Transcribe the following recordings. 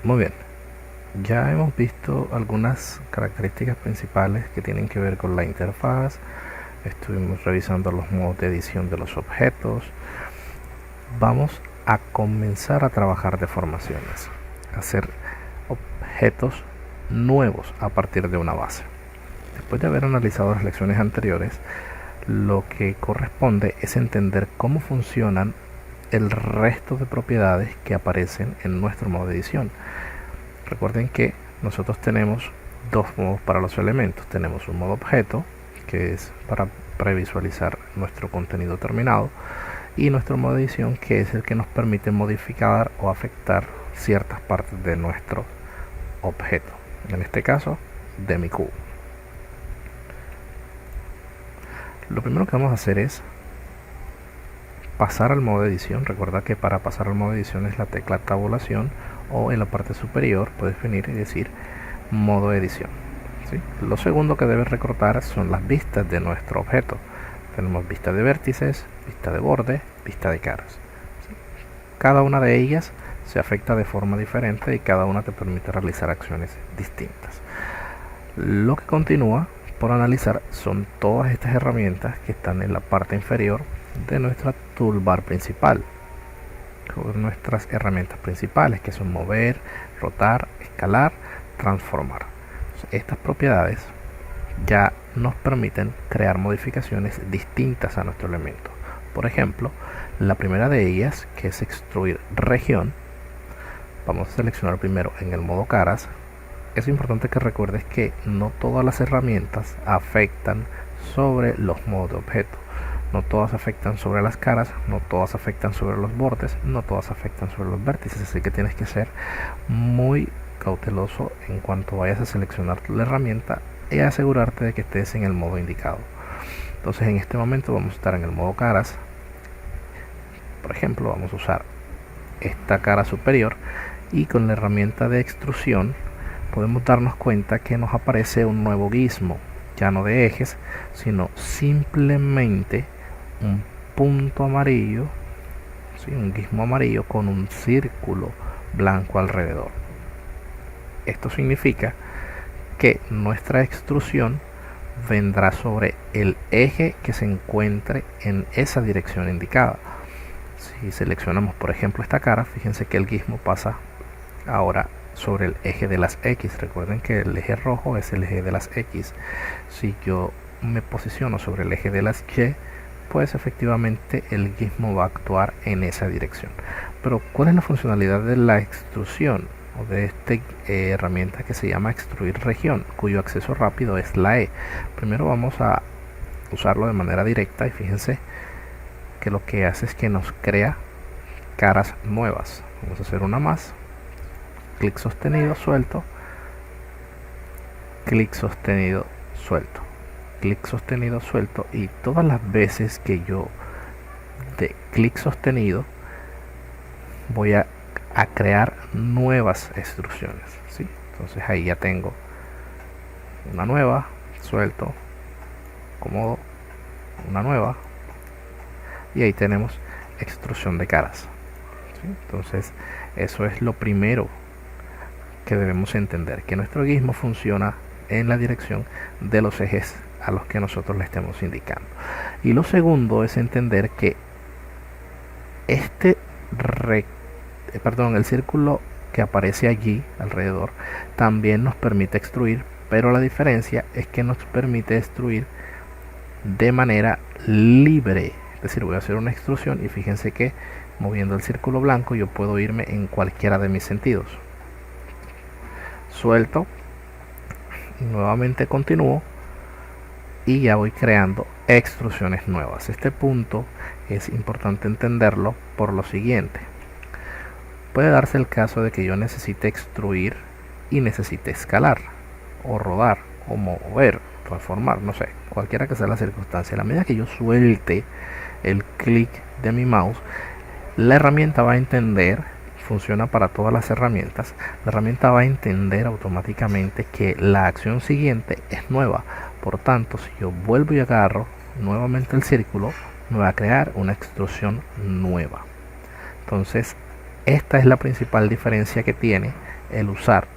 Muy bien, ya hemos visto algunas características principales que tienen que ver con la interfaz. Estuvimos revisando los modos de edición de los objetos. Vamos a comenzar a trabajar deformaciones, hacer objetos nuevos a partir de una base. Después de haber analizado las lecciones anteriores, lo que corresponde es entender cómo funcionan el resto de propiedades que aparecen en nuestro modo de edición. Recuerden que nosotros tenemos dos modos para los elementos. Tenemos un modo objeto, que es para previsualizar nuestro contenido terminado, y nuestro modo de edición, que es el que nos permite modificar o afectar ciertas partes de nuestro objeto, en este caso de mi cubo. Lo primero que vamos a hacer es pasar al modo de edición. Recuerda que para pasar al modo de edición es la tecla tabulación, o en la parte superior puedes venir y decir modo edición, ¿sí? Lo segundo que debes recordar son las vistas de nuestro objeto. Tenemos vista de vértices, vista de borde, vista de caras, ¿sí? Cada una de ellas se afecta de forma diferente y cada una te permite realizar acciones distintas. Lo que continúa por analizar son todas estas herramientas que están en la parte inferior de nuestra toolbar principal, con nuestras herramientas principales, que son mover, rotar, escalar, transformar. Estas propiedades ya nos permiten crear modificaciones distintas a nuestro elemento. Por ejemplo, la primera de ellas, que es extruir región, vamos a seleccionar primero en el modo caras. Es importante que recuerdes que no todas las herramientas afectan sobre los modos de objeto. No todas afectan sobre las caras, no todas afectan sobre los bordes, no todas afectan sobre los vértices. Así que tienes que ser muy cauteloso en cuanto vayas a seleccionar la herramienta y asegurarte de que estés en el modo indicado. Entonces en este momento vamos a estar en el modo caras. Por ejemplo, vamos a usar esta cara superior, y con la herramienta de extrusión podemos darnos cuenta que nos aparece un nuevo gizmo, ya no de ejes, sino simplemente un punto amarillo, ¿sí? Un gizmo amarillo con un círculo blanco alrededor. Esto significa que nuestra extrusión vendrá sobre el eje que se encuentre en esa dirección indicada. Si seleccionamos, por ejemplo, esta cara, fíjense que el gizmo pasa ahora sobre el eje de las X. Recuerden que el eje rojo es el eje de las X. Si yo me posiciono sobre el eje de las Y, pues efectivamente el gizmo va a actuar en esa dirección. Pero ¿cuál es la funcionalidad de la extrusión o de esta herramienta que se llama extruir región, cuyo acceso rápido es la E? Primero vamos a usarlo de manera directa, y fíjense que lo que hace es que nos crea caras nuevas. Vamos a hacer una más. Clic sostenido, suelto, clic sostenido, suelto, clic sostenido, suelto, y todas las veces que yo de clic sostenido voy a crear nuevas extrusiones, ¿sí? Entonces ahí ya tengo una nueva, suelto, acomodo, una nueva, y ahí tenemos extrusión de caras, ¿sí? Entonces eso es lo primero que debemos entender, que nuestro gizmo funciona en la dirección de los ejes a los que nosotros le estemos indicando. Y lo segundo es entender que el círculo que aparece allí alrededor también nos permite extruir, pero la diferencia es que nos permite extruir de manera libre. Es decir, voy a hacer una extrusión y fíjense que moviendo el círculo blanco yo puedo irme en cualquiera de mis sentidos. Suelto, nuevamente continúo, y ya voy creando extrusiones nuevas. Este punto es importante entenderlo por lo siguiente: puede darse el caso de que yo necesite extruir y necesite escalar, o rodar, o mover, transformar, no sé, cualquiera que sea la circunstancia. A la medida que yo suelte el clic de mi mouse, la herramienta va a entender, funciona para todas las herramientas, la herramienta va a entender automáticamente que la acción siguiente es nueva. Por tanto, si yo vuelvo y agarro nuevamente el círculo, me va a crear una extrusión nueva. Entonces esta es la principal diferencia que tiene el usar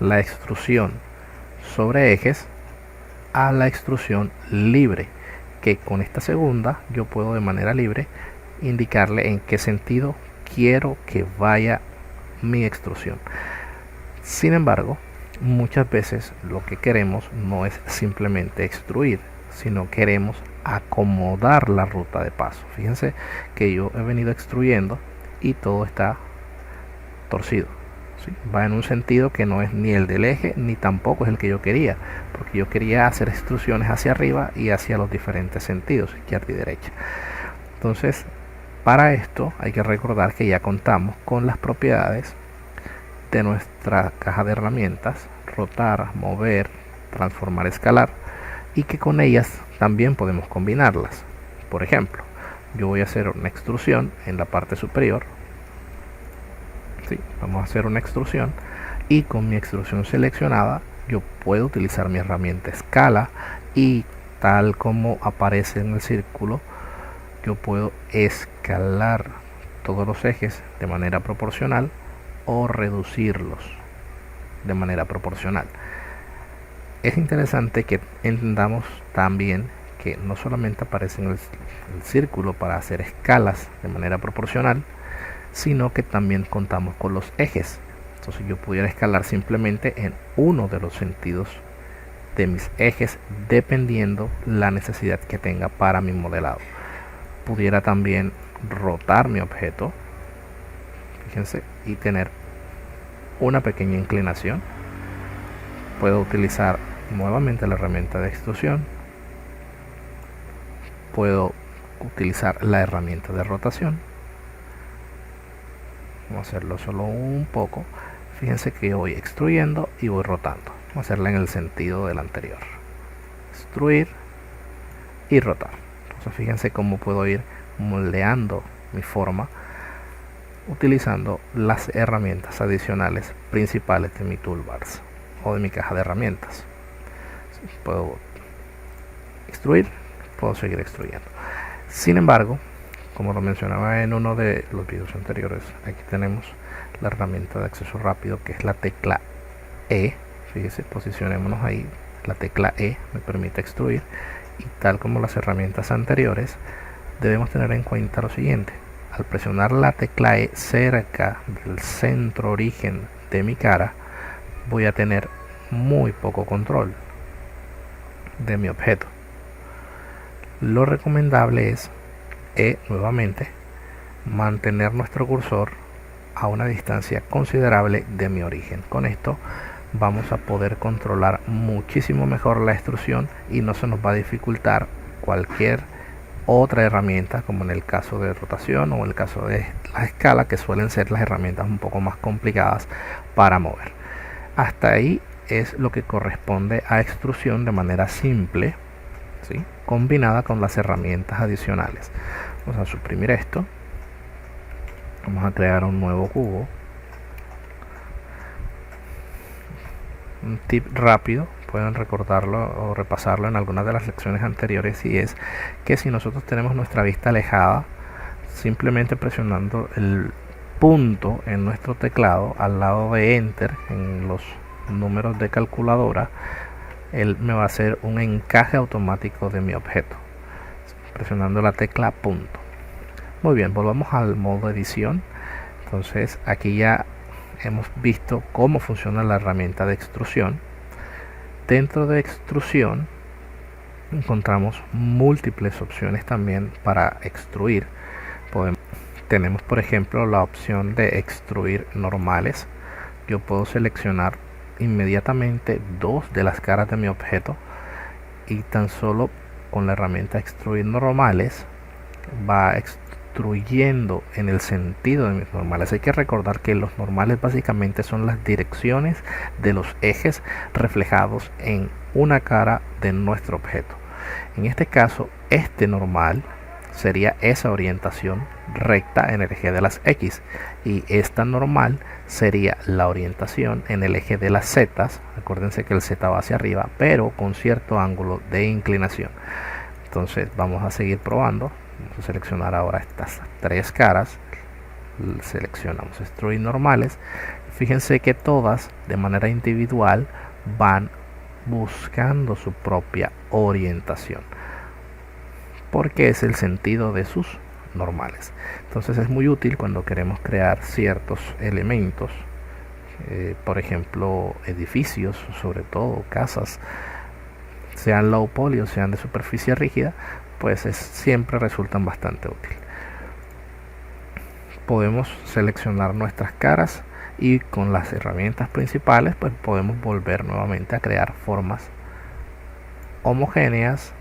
la extrusión sobre ejes a la extrusión libre, que con esta segunda yo puedo de manera libre indicarle en qué sentido quiero que vaya mi extrusión. Sin embargo, muchas veces lo que queremos no es simplemente extruir, sino queremos acomodar la ruta de paso. Fíjense que yo he venido extruyendo y todo está torcido, ¿sí? Va en un sentido que no es ni el del eje ni tampoco es el que yo quería, porque yo quería hacer extrusiones hacia arriba y hacia los diferentes sentidos, izquierda y derecha. Entonces, para esto hay que recordar que ya contamos con las propiedades de nuestra caja de herramientas: rotar, mover, transformar, escalar, y que con ellas también podemos combinarlas. Por ejemplo, yo voy a hacer una extrusión en la parte superior. Sí, vamos a hacer una extrusión, y con mi extrusión seleccionada yo puedo utilizar mi herramienta escala, y tal como aparece en el círculo, yo puedo escalar todos los ejes de manera proporcional o reducirlos de manera proporcional. Es interesante que entendamos también que no solamente aparece en el círculo para hacer escalas de manera proporcional, sino que también contamos con los ejes. Entonces yo pudiera escalar simplemente en uno de los sentidos de mis ejes, dependiendo la necesidad que tenga para mi modelado. Pudiera también rotar mi objeto, fíjense, y tener una pequeña inclinación. Puedo utilizar nuevamente la herramienta de extrusión, puedo utilizar la herramienta de rotación. Vamos a hacerlo solo un poco. Fíjense que voy extruyendo y voy rotando. Vamos a hacerla en el sentido del anterior: extruir y rotar. Entonces fíjense cómo puedo ir moldeando mi forma utilizando las herramientas adicionales principales de mi toolbars o de mi caja de herramientas. Puedo extruir, puedo seguir extruyendo. Sin embargo, como lo mencionaba en uno de los videos anteriores, aquí tenemos la herramienta de acceso rápido, que es la tecla E. Fíjese, posicionémonos ahí. La tecla E me permite extruir, y tal como las herramientas anteriores, debemos tener en cuenta lo siguiente: al presionar la tecla E cerca del centro origen de mi cara, voy a tener muy poco control de mi objeto. Lo recomendable es nuevamente mantener nuestro cursor a una distancia considerable de mi origen. Con esto vamos a poder controlar muchísimo mejor la extrusión y no se nos va a dificultar cualquier otra herramienta, como en el caso de rotación o el caso de la escala, que suelen ser las herramientas un poco más complicadas para mover. Hasta ahí es lo que corresponde a extrusión de manera simple, ¿sí?, combinada con las herramientas adicionales. Vamos a suprimir esto, vamos a crear un nuevo cubo. Un tip rápido, pueden recordarlo o repasarlo en algunas de las lecciones anteriores, y es que si nosotros tenemos nuestra vista alejada, simplemente presionando el punto en nuestro teclado al lado de Enter en los números de calculadora, él me va a hacer un encaje automático de mi objeto, presionando la tecla punto. Muy bien, volvamos al modo edición. Entonces aquí ya hemos visto cómo funciona la herramienta de extrusión. Dentro de extrusión encontramos múltiples opciones también para extruir. Tenemos, por ejemplo, la opción de extruir normales. Yo puedo seleccionar inmediatamente dos de las caras de mi objeto, y tan solo con la herramienta extruir normales va extruyendo en el sentido de mis normales. Hay que recordar que los normales básicamente son las direcciones de los ejes reflejados en una cara de nuestro objeto. En este caso, este normal sería esa orientación recta en el eje de las X, y esta normal sería la orientación en el eje de las Z. Acuérdense que el Z va hacia arriba, pero con cierto ángulo de inclinación. Entonces vamos a seguir probando. Vamos a seleccionar ahora estas tres caras, seleccionamos extruir normales. Fíjense que todas de manera individual van buscando su propia orientación, porque es el sentido de sus normales. Entonces es muy útil cuando queremos crear ciertos elementos, por ejemplo edificios, sobre todo casas, sean low poly o sean de superficie rígida, pues siempre resultan bastante útil. Podemos seleccionar nuestras caras y con las herramientas principales pues podemos volver nuevamente a crear formas homogéneas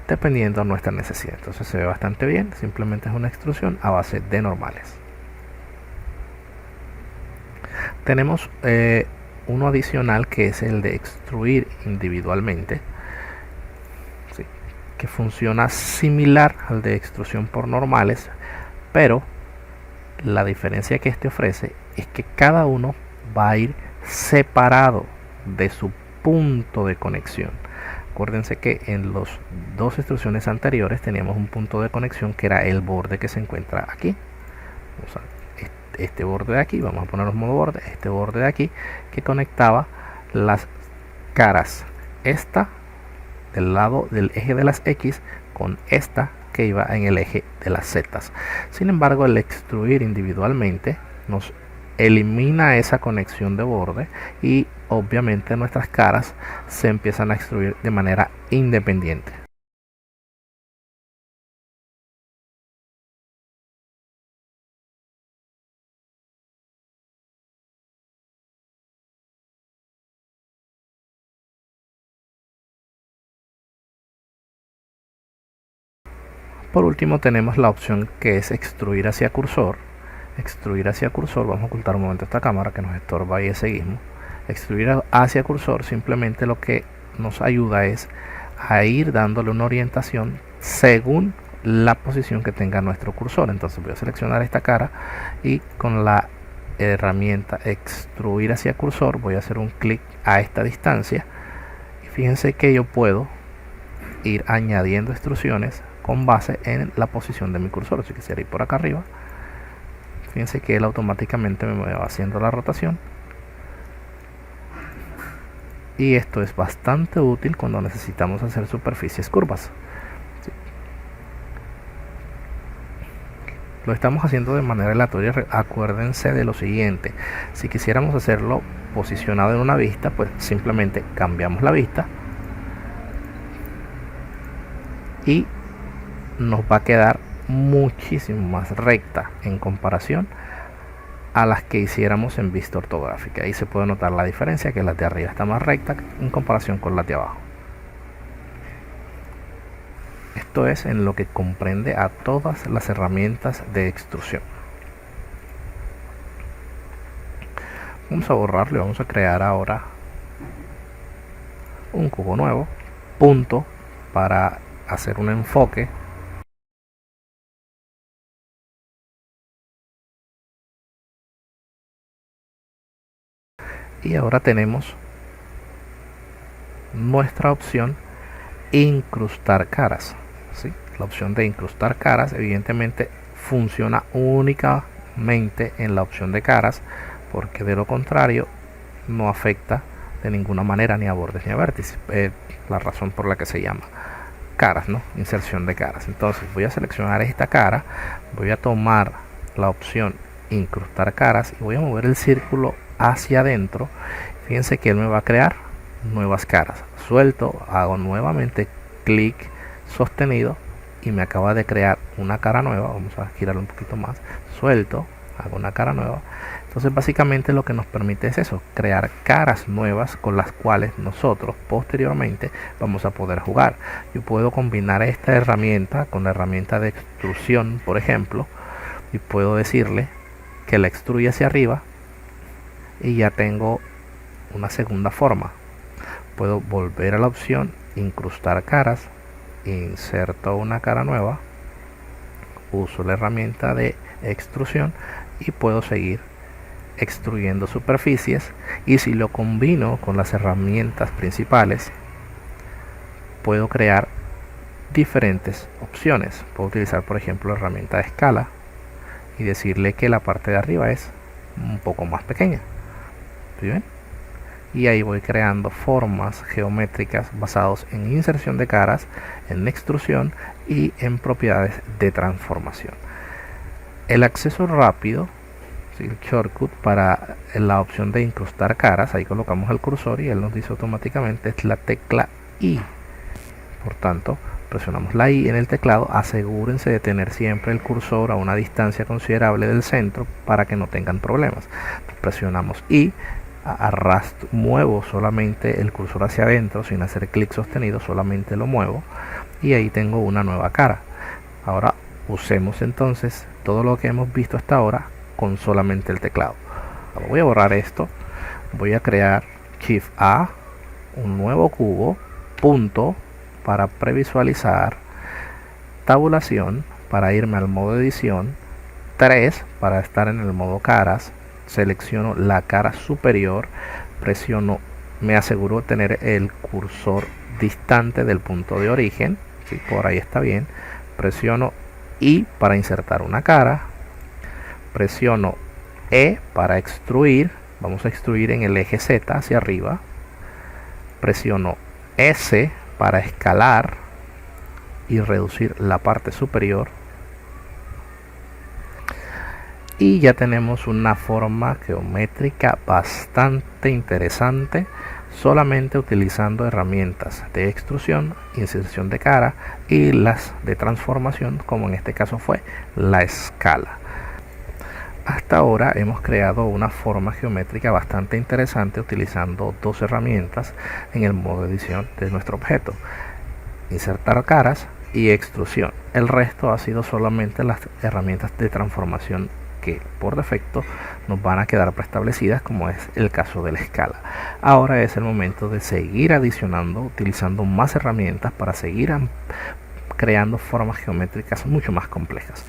dependiendo de nuestra necesidad. Entonces se ve bastante bien, simplemente es una extrusión a base de normales. Tenemos uno adicional que es el de extruir individualmente, ¿sí?, que funciona similar al de extrusión por normales, pero la diferencia que este ofrece es que cada uno va a ir separado de su punto de conexión. Acuérdense que en las dos extrusiones anteriores teníamos un punto de conexión que era el borde que se encuentra aquí. Vamos a este borde de aquí, vamos a ponerlo en modo borde, este borde de aquí que conectaba las caras, esta del lado del eje de las X con esta que iba en el eje de las Z. Sin embargo, el extruir individualmente nos elimina esa conexión de borde y obviamente nuestras caras se empiezan a extruir de manera independiente. Por último tenemos la opción que es extruir hacia cursor. Extruir hacia cursor, vamos a ocultar un momento esta cámara que nos estorba ahí ese guismo. Extruir hacia cursor simplemente lo que nos ayuda es a ir dándole una orientación según la posición que tenga nuestro cursor. Entonces voy a seleccionar esta cara y con la herramienta extruir hacia cursor voy a hacer un clic a esta distancia y fíjense que yo puedo ir añadiendo extrusiones con base en la posición de mi cursor. Si quisiera ir por acá arriba, fíjense que él automáticamente me va haciendo la rotación, y esto es bastante útil cuando necesitamos hacer superficies curvas. ¿Sí? Lo estamos haciendo de manera aleatoria. Acuérdense de lo siguiente: si quisiéramos hacerlo posicionado en una vista, pues simplemente cambiamos la vista y nos va a quedar muchísimo más recta en comparación a las que hiciéramos en vista ortográfica. Ahí se puede notar la diferencia, que la de arriba está más recta en comparación con la de abajo. Esto es en lo que comprende a todas las herramientas de extrusión. Vamos a borrarlo y vamos a crear ahora un cubo nuevo, punto, para hacer un enfoque. Y ahora tenemos nuestra opción incrustar caras, ¿sí? La opción de incrustar caras evidentemente funciona únicamente en la opción de caras, porque de lo contrario no afecta de ninguna manera ni a bordes ni a vértices. La razón por la que se llama caras, ¿no? Inserción de caras. Entonces voy a seleccionar esta cara, voy a tomar la opción incrustar caras y voy a mover el círculo hacia adentro. Fíjense que él me va a crear nuevas caras. Suelto, hago nuevamente clic sostenido y me acaba de crear una cara nueva. Vamos a girarlo un poquito más. Suelto, hago una cara nueva. Entonces básicamente lo que nos permite es eso: crear caras nuevas con las cuales nosotros posteriormente vamos a poder jugar. Yo puedo combinar esta herramienta con la herramienta de extrusión, por ejemplo, y puedo decirle que la extruya hacia arriba y ya tengo una segunda forma. Puedo volver a la opción incrustar caras, inserto una cara nueva, uso la herramienta de extrusión y puedo seguir extruyendo superficies. Y si lo combino con las herramientas principales, puedo crear diferentes opciones. Puedo utilizar, por ejemplo, la herramienta de escala y decirle que la parte de arriba es un poco más pequeña. ¿Sí ven? Y ahí voy creando formas geométricas basadas en inserción de caras, en extrusión y en propiedades de transformación. El acceso rápido, ¿sí?, el shortcut para la opción de incrustar caras, ahí colocamos el cursor y él nos dice automáticamente, es la tecla I. Por tanto, presionamos la I en el teclado, asegúrense de tener siempre el cursor a una distancia considerable del centro para que no tengan problemas. Presionamos I, muevo solamente el cursor hacia adentro sin hacer clic sostenido, solamente lo muevo y ahí tengo una nueva cara. Ahora usemos entonces todo lo que hemos visto hasta ahora con solamente el teclado. Voy a borrar esto, voy a crear Shift A, un nuevo cubo, punto para previsualizar, tabulación para irme al modo edición, 3 para estar en el modo caras, selecciono la cara superior, presiono, me aseguro de tener el cursor distante del punto de origen, ¿sí?, por ahí está bien, presiono I para insertar una cara, presiono E para extruir, vamos a extruir en el eje Z hacia arriba, presiono S para escalar y reducir la parte superior, y ya tenemos una forma geométrica bastante interesante solamente utilizando herramientas de extrusión, inserción de cara y las de transformación, como en este caso fue la escala. Hasta ahora hemos creado una forma geométrica bastante interesante utilizando dos herramientas en el modo edición de nuestro objeto: insertar caras y extrusión. El resto ha sido solamente las herramientas de transformación que por defecto nos van a quedar preestablecidas, como es el caso de la escala. Ahora es el momento de seguir adicionando, utilizando más herramientas para seguir creando formas geométricas mucho más complejas.